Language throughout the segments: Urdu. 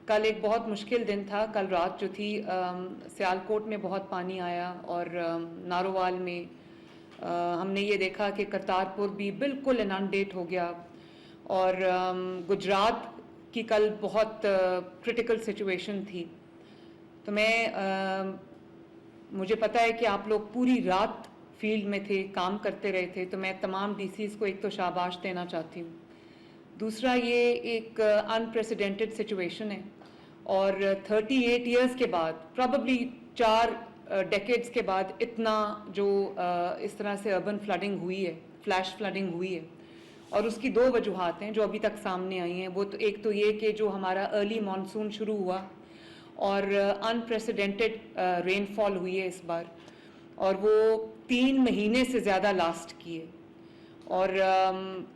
کل ایک بہت مشکل دن تھا. کل رات جو تھی سیالکوٹ میں بہت پانی آیا اور نارووال میں ہم نے یہ دیکھا کہ کرتارپور بھی بالکل انانڈیٹ ہو گیا اور گجرات کی کل بہت کرٹیکل سچویشن تھی. تو مجھے پتا ہے کہ آپ لوگ پوری رات فیلڈ میں تھے, کام کرتے رہے تھے, تو میں تمام ڈی سیز کو ایک تو شاباش دینا چاہتی ہوں. دوسرا یہ ایک انپریسیڈنٹڈ سچویشن ہے اور 38 ایئرس کے بعد پراببلی 4 ڈیکیڈز کے بعد اتنا جو اس طرح سے اربن فلڈنگ ہوئی ہے, فلیش فلڈنگ ہوئی ہے. اور اس کی 2 وجوہات ہیں جو ابھی تک سامنے آئی ہیں. وہ تو ایک تو یہ کہ جو ہمارا ارلی مانسون شروع ہوا اور انپریسیڈنٹڈ رین فال ہوئی ہے اس بار, اور وہ 3 مہینے سے زیادہ لاسٹ کی ہے. اور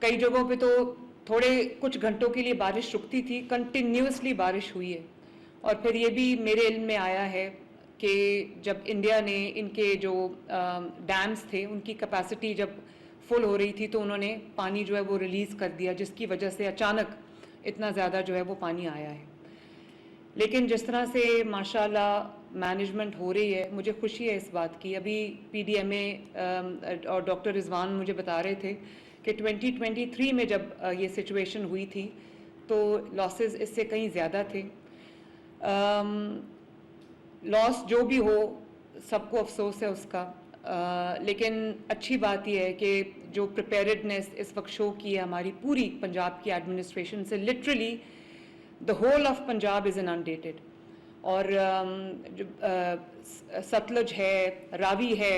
کئی جگہوں پہ تو تھوڑے کچھ گھنٹوں کے لیے بارش رکتی تھی, کنٹینیوسلی بارش ہوئی ہے. اور پھر یہ بھی میرے علم میں آیا ہے کہ جب انڈیا نے ان کے جو ڈیمز تھے ان کی کیپیسٹی جب فل ہو رہی تھی تو انہوں نے پانی جو ہے وہ ریلیز کر دیا, جس کی وجہ سے اچانک اتنا زیادہ جو ہے وہ پانی آیا ہے. لیکن جس طرح سے ماشاءاللہ مینجمنٹ ہو رہی ہے, مجھے خوشی ہے اس بات کی. ابھی پی ڈی ایم اے اور ڈاکٹر رضوان مجھے بتا رہے تھے کہ 2023 میں جب یہ سچویشن ہوئی تھی تو لاسز اس سے کہیں زیادہ تھے. لاس جو بھی ہو سب کو افسوس ہے اس کا, لیکن اچھی بات یہ ہے کہ جو پریپیئرڈنیس اس وقت شو کی ہے ہماری پوری پنجاب کی ایڈمنسٹریشن سے, literally the whole of Punjab is inundated. اور ستلج ہے, راوی ہے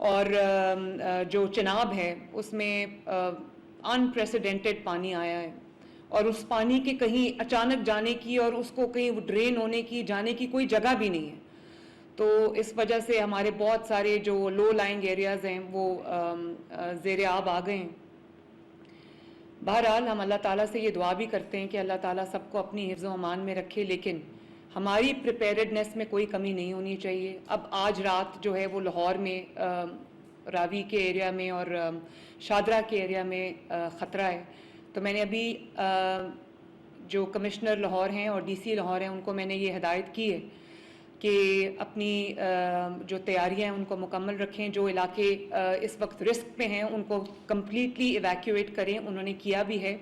اور جو چناب ہے اس میں انپریسیڈنٹڈ پانی آیا ہے, اور اس پانی کے کہیں اچانک جانے کی اور اس کو کہیں ڈرین ہونے کی جانے کی کوئی جگہ بھی نہیں ہے. تو اس وجہ سے ہمارے بہت سارے جو لو لائنگ ایریاز ہیں وہ زیر آب آ گئے ہیں. بہرحال ہم اللہ تعالیٰ سے یہ دعا بھی کرتے ہیں کہ اللہ تعالیٰ سب کو اپنی حفظ و امان میں رکھے, لیکن ہماری پریپیئرڈنیس میں کوئی کمی نہیں ہونی چاہیے. اب آج رات جو ہے وہ لاہور میں راوی کے ایریا میں اور شادرہ کے ایریا میں خطرہ ہے. تو میں نے ابھی جو کمشنر لاہور ہیں اور ڈی سی لاہور ہیں ان کو میں نے یہ ہدایت کی ہے کہ اپنی جو تیاریاں ہیں ان کو مکمل رکھیں. جو علاقے اس وقت رسک پہ ہیں ان کو کمپلیٹلی ایویکیویٹ کریں, انہوں نے کیا بھی ہے.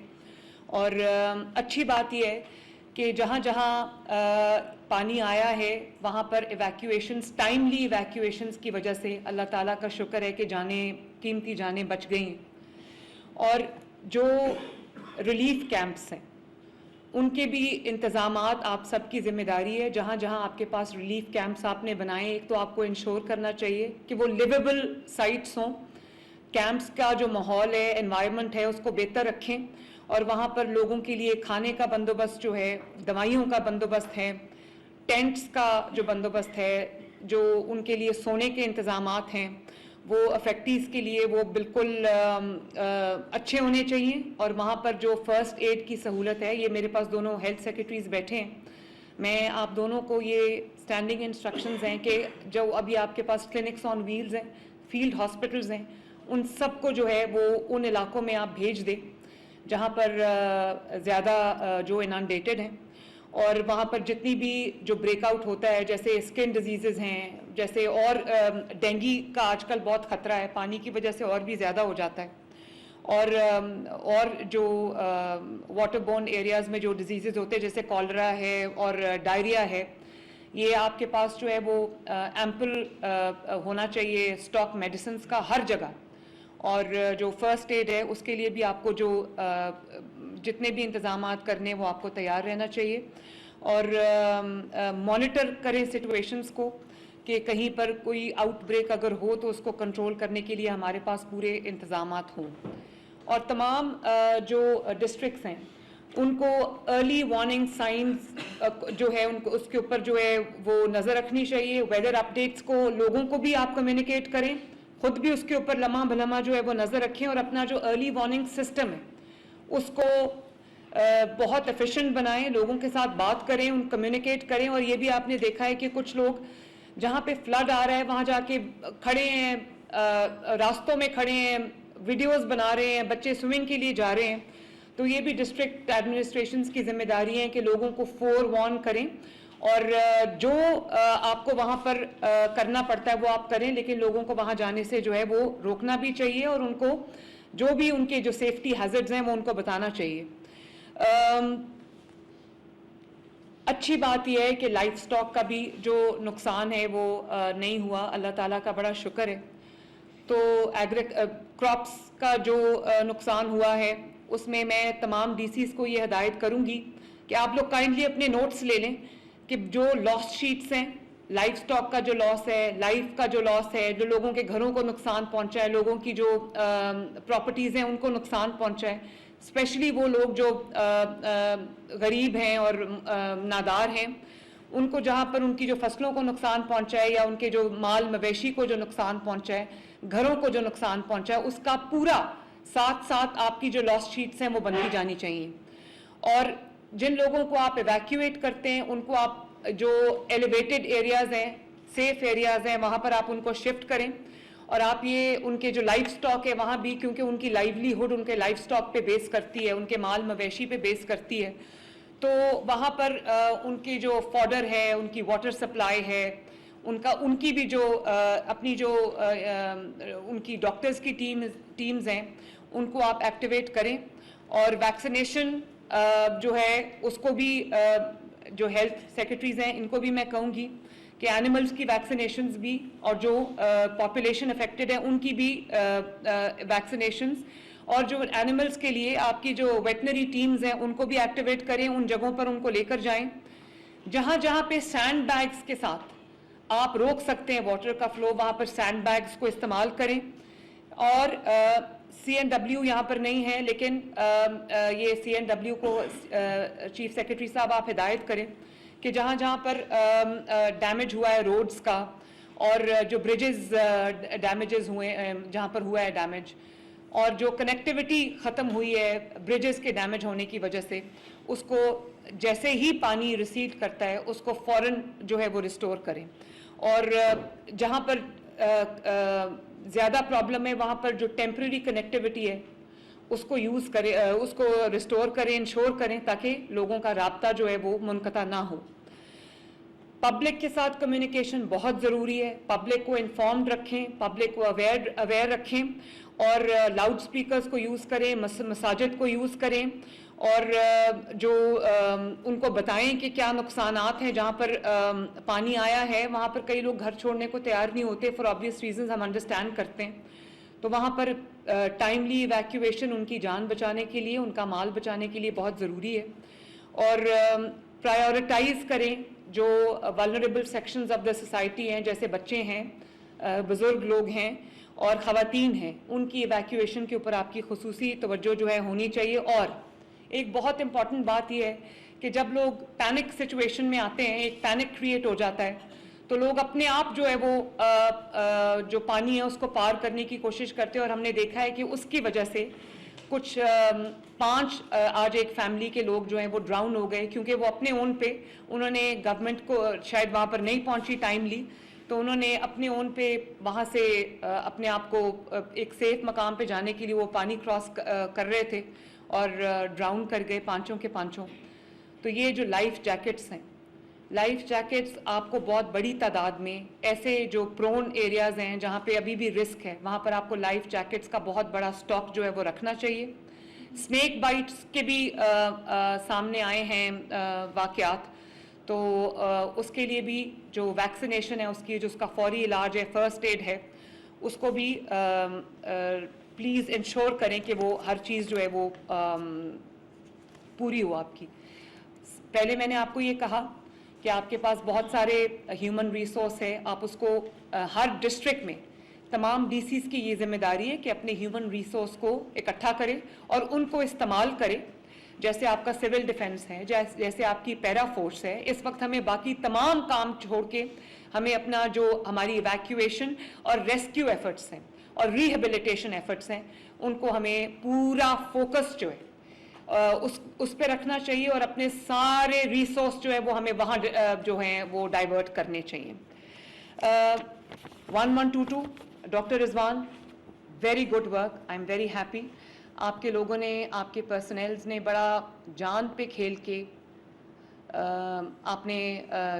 اور اچھی بات یہ ہے کہ جہاں جہاں پانی آیا ہے وہاں پر ایویکیویشنز, ٹائملی ایویکیویشنز کی وجہ سے اللہ تعالیٰ کا شکر ہے کہ قیمتی جانیں بچ گئی ہیں. اور جو ریلیف کیمپس ہیں ان کے بھی انتظامات آپ سب کی ذمہ داری ہے. جہاں جہاں آپ کے پاس ریلیف کیمپس آپ نے بنائے, ایک تو آپ کو انشور کرنا چاہیے کہ وہ لیویبل سائٹس ہوں, کیمپس کا جو ماحول ہے, انوائرمنٹ ہے, اس کو بہتر رکھیں, اور وہاں پر لوگوں کے لیے کھانے کا بندوبست جو ہے, دوائیوں کا بندوبست ہے, ٹینٹس کا جو بندوبست ہے, جو ان کے لیے سونے کے انتظامات ہیں وہ افیکٹیز کے لیے وہ بالکل اچھے ہونے چاہیے. اور وہاں پر جو فرسٹ ایڈ کی سہولت ہے, یہ میرے پاس دونوں ہیلتھ سیکریٹریز بیٹھے ہیں, میں آپ دونوں کو یہ اسٹینڈنگ انسٹرکشنز ہیں کہ جو ابھی آپ کے پاس کلینکس آن ویلز ہیں, فیلڈ ہاسپٹلز ہیں, ان سب کو جو ہے وہ ان علاقوں میں آپ بھیج دیں جہاں پر زیادہ جو انانڈیٹڈ ہیں. اور وہاں پر جتنی بھی جو بریک آؤٹ ہوتا ہے, جیسے اسکن ڈیزیزز ہیں, جیسے اور ڈینگی کا آج کل بہت خطرہ ہے, پانی کی وجہ سے اور بھی زیادہ ہو جاتا ہے. اور جو واٹر بورن ایریاز میں جو ڈیزیزز ہوتے ہیں جیسے کالرا ہے اور ڈائریا ہے, یہ آپ کے پاس جو ہے وہ ایمپل ہونا چاہیے اسٹاک میڈیسنز کا ہر جگہ. اور جو فرسٹ ایڈ ہے اس کے لیے بھی آپ کو جو جتنے بھی انتظامات کرنے وہ آپ کو تیار رہنا چاہیے. اور مانیٹر کریں سچویشنز کو کہ کہیں پر کوئی آؤٹ بریک اگر ہو تو اس کو کنٹرول کرنے کے لیے ہمارے پاس پورے انتظامات ہوں. اور تمام جو ڈسٹرکٹس ہیں ان کو ارلی وارننگ سائنز جو ہے ان کو اس کے اوپر جو ہے وہ نظر رکھنی چاہیے. ویدر اپڈیٹس کو لوگوں کو بھی آپ کمیونیکیٹ کریں, خود بھی اس کے اوپر لمحہ بلمحہ جو ہے وہ نظر رکھیں, اور اپنا جو ارلی وارننگ سسٹم ہے اس کو بہت ایفیشینٹ بنائیں, لوگوں کے ساتھ بات کریں, ان کمیونیکیٹ کریں. اور یہ بھی آپ نے دیکھا ہے کہ کچھ لوگ جہاں پہ فلڈ آ رہا ہے وہاں جا کے کھڑے ہیں, راستوں میں کھڑے ہیں, ویڈیوز بنا رہے ہیں, بچے سوئمنگ کے لیے جا رہے ہیں. تو یہ بھی ڈسٹرکٹ ایڈمنسٹریشنز کی ذمہ داری ہے کہ لوگوں کو فور وارن کریں اور جو آپ کو وہاں پر کرنا پڑتا ہے وہ آپ کریں, لیکن لوگوں کو وہاں جانے سے جو ہے وہ روکنا بھی چاہیے اور ان کو جو بھی ان کے جو سیفٹی ہیزرڈز ہیں وہ ان کو بتانا چاہیے. اچھی بات یہ ہے کہ لائف سٹاک کا بھی جو نقصان ہے وہ نہیں ہوا, اللہ تعالیٰ کا بڑا شکر ہے. تو کراپس کا جو نقصان ہوا ہے اس میں تمام ڈی سیز کو یہ ہدایت کروں گی کہ آپ لوگ کائنڈلی اپنے نوٹس لے لیں کہ جو لاس شیٹس ہیں, لائف سٹاک کا جو لاس ہے, لائف کا جو لاس ہے, جو لوگوں کے گھروں کو نقصان پہنچا ہے, لوگوں کی جو پراپرٹیز ہیں ان کو نقصان پہنچا ہے, اسپیشلی وہ لوگ جو غریب ہیں اور نادار ہیں, ان کو جہاں پر ان کی جو فصلوں کو نقصان پہنچا ہے یا ان کے جو مال مویشی کو جو نقصان پہنچا ہے, گھروں کو جو نقصان پہنچا ہے, اس کا پورا ساتھ ساتھ آپ کی جو لاس شیٹس ہیں وہ بنتی جانی چاہیے. اور جن لوگوں کو آپ ایویکیویٹ کرتے ہیں ان کو آپ جو ایلیویٹڈ ایریاز ہیں, سیف ایریاز ہیں, وہاں پر آپ ان کو شفٹ کریں. اور آپ یہ ان کے جو لائف سٹاک ہے وہاں بھی, کیونکہ ان کی لائیولی ہوڈ ان کے لائف سٹاک پہ بیس کرتی ہے, ان کے مال مویشی پہ بیس کرتی ہے, تو وہاں پر ان کی جو فوڈر ہے, ان کی واٹر سپلائی ہے, ان کی بھی جو اپنی جو ان کی ڈاکٹرز کی ٹیمز ہیں ان کو آپ ایکٹیویٹ کریں. اور ویکسینیشن جو ہے اس کو بھی جو ہیلتھ سیکرٹریز ہیں ان کو بھی میں کہوں گی کہ اینیملز کی ویکسینیشنز بھی, اور جو پاپولیشن افیکٹڈ ہے ان کی بھی ویکسینیشنز, اور جو اینیملز کے لیے آپ کی جو ویٹنری ٹیمز ہیں ان کو بھی ایکٹیویٹ کریں, ان جگہوں پر ان کو لے کر جائیں جہاں جہاں پہ سینڈ بیگز کے ساتھ آپ روک سکتے ہیں واٹر کا فلو, وہاں پر سینڈ بیگز کو استعمال کریں. اور سی این ڈبلیو یہاں پر نہیں ہے, لیکن یہ سی این ڈبلیو کو چیف سیکرٹری صاحب آپ ہدایت کریں کہ جہاں جہاں پر ڈیمیج ہوا ہے روڈز کا, اور جو بریجز ڈیمیجز ہوئے جہاں پر ہوا ہے ڈیمیج, اور جو کنیکٹیوٹی ختم ہوئی ہے بریجز کے ڈیمیج ہونے کی وجہ سے, اس کو جیسے ہی پانی ریسیڈ کرتا ہے اس کو فوراً جو ہے وہ ریسٹور کریں. اور جہاں پر زیادہ پرابلم ہے وہاں پر جو ٹیمپریری کنیکٹیوٹی ہے اس کو یوز کریں, اس کو ریسٹور کریں, انشور کریں تاکہ لوگوں کا رابطہ جو ہے وہ منقطع نہ ہو. پبلک کے ساتھ کمیونیکیشن بہت ضروری ہے, پبلک کو انفارمڈ رکھیں, پبلک کو اویئر رکھیں, اور لاؤڈ سپیکرز کو یوز کریں, مساجد کو یوز کریں, اور جو ان کو بتائیں کہ کیا نقصانات ہیں. جہاں پر پانی آیا ہے وہاں پر کئی لوگ گھر چھوڑنے کو تیار نہیں ہوتے, فار آبویس ریزنز ہم انڈرسٹینڈ کرتے ہیں, تو وہاں پر ٹائملی ایویکیویشن ان کی جان بچانے کے لیے, ان کا مال بچانے کے لیے بہت ضروری ہے. اور پرائیورٹائز کریں جو vulnerable sections of the society ہیں, جیسے بچے ہیں, بزرگ لوگ ہیں اور خواتین ہیں, ان کی ایویکیویشن کے اوپر آپ کی خصوصی توجہ جو ہے ہونی چاہیے. اور ایک بہت امپورٹنٹ بات یہ ہے کہ جب لوگ پینک سچویشن میں آتے ہیں, ایک پینک کریٹ ہو جاتا ہے, تو لوگ اپنے آپ جو ہے وہ جو پانی ہے اس کو پار کرنے کی کوشش کرتے ہیں. اور ہم نے دیکھا ہے کہ اس کی وجہ سے کچھ 5 آج ایک فیملی کے لوگ جو ہیں وہ ڈراؤن ہو گئے, کیونکہ وہ اپنے اون پہ, انہوں نے گورنمنٹ کو شاید وہاں پر نہیں پہنچی ٹائملی, تو انہوں نے اپنے اون پہ وہاں سے اپنے آپ کو ایک سیف مقام پہ جانے کے لیے وہ پانی کراس کر رہے تھے اور ڈراؤن کر گئے, 5 کے 5. تو یہ جو لائف جیکٹس ہیں, لائف جیکٹس آپ کو بہت بڑی تعداد میں ایسے جو پرون ایریاز ہیں جہاں پہ ابھی بھی رسک ہے, وہاں پر آپ کو لائف جیکٹس کا بہت بڑا سٹاک جو ہے وہ رکھنا چاہیے. اسنیک بائٹس کے بھی سامنے آئے ہیں واقعات, تو اس کے لیے بھی جو ویکسینیشن ہے اس کی, جو اس کا فوری علاج ہے, فرسٹ ایڈ ہے, اس کو بھی پلیز انشور کریں کہ وہ ہر چیز جو ہے وہ پوری ہو آپ کی. پہلے میں نے آپ کو یہ کہا کہ آپ کے پاس بہت سارے ہیومن ریسورس ہے, آپ اس کو ہر ڈسٹرکٹ میں تمام ڈی سیز کی یہ ذمہ داری ہے کہ اپنے ہیومن ریسورس کو اکٹھا کرے اور ان کو استعمال کرے. جیسے آپ کا سول ڈیفنس ہے, جیسے آپ کی پیرا فورس ہے, اس وقت ہمیں باقی تمام کام چھوڑ کے ہمیں اپنا جو ہماری ایویکیویشن اور ریسکیو ایفرٹس ہیں اور ریہیبلیٹیشن ایفرٹس ہیں ان کو ہمیں پورا فوکس جو ہے اس پہ رکھنا چاہیے, اور اپنے سارے ریسورس جو ہے وہ ہمیں وہاں جو ہیں وہ ڈائیورٹ کرنے چاہیے. 1122 doctor Rizwan, very good work, I am very happy. آپ کے لوگوں نے, آپ کے پرسنلز نے بڑا جان پہ کھیل کے آپ نے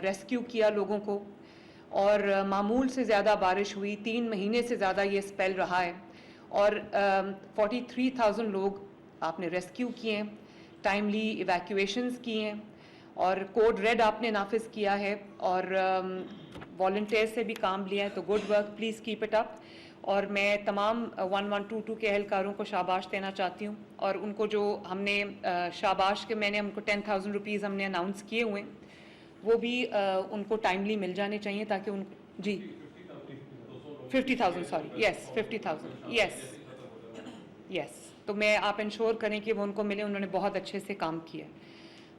ریسکیو کیا لوگوں کو, اور معمول سے زیادہ بارش ہوئی, 3 مہینے سے زیادہ یہ اسپیل رہا ہے, اور 43,000 لوگ آپ نے ریسکیو کیے ہیں, ٹائملی ایویکویشنز کی ہیں, اور کوڈ ریڈ آپ نے نافذ کیا ہے, اور والنٹیئر سے بھی کام لیا ہے, تو good work, please keep it up. اور میں تمام 1122 کے اہلکاروں کو شاباش دینا چاہتی ہوں, اور ان کو جو ہم نے شاباش کے میں نے ان کو 10,000 روپیز ہم نے اناؤنس کیے ہوئے ہیں, وہ بھی ان کو ٹائملی مل جانے چاہیے تاکہ ان جی 50,000 سوری یس 50,000 یس تو میں آپ انشور کریں کہ وہ ان کو ملے, انہوں نے بہت اچھے سے کام کیا.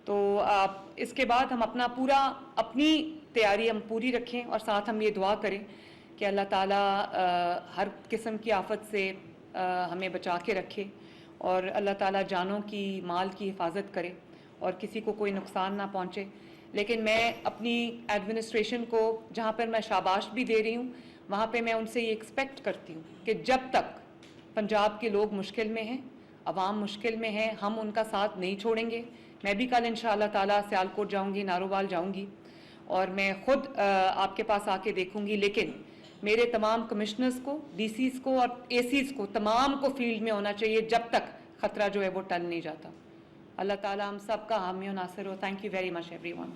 تو اس کے بعد ہم اپنی تیاری ہم پوری رکھیں, اور ساتھ ہم یہ دعا کریں کہ اللہ تعالیٰ ہر قسم کی آفت سے ہمیں بچا کے رکھے, اور اللہ تعالیٰ جانوں کی, مال کی حفاظت کرے, اور کسی کو کوئی نقصان نہ پہنچے. لیکن میں اپنی ایڈمنسٹریشن کو جہاں پر میں شاباش بھی دے رہی ہوں, وہاں پہ میں ان سے یہ ایکسپیکٹ کرتی ہوں کہ جب تک پنجاب کے لوگ مشکل میں ہیں, عوام مشکل میں ہیں, ہم ان کا ساتھ نہیں چھوڑیں گے. میں بھی کل انشاءاللہ تعالیٰ سیالکوٹ جاؤں گی, نارووال جاؤں گی, اور میں خود آپ کے پاس آ کے دیکھوں گی. لیکن میرے تمام کمشنرز کو, ڈی سیز کو اور اے سیز کو, تمام کو فیلڈ میں ہونا چاہیے جب تک خطرہ جو ہے وہ ٹل نہیں جاتا. اللہ تعالیٰ ہم سب کا حامی و ناصر ہو. Thank you very much every one.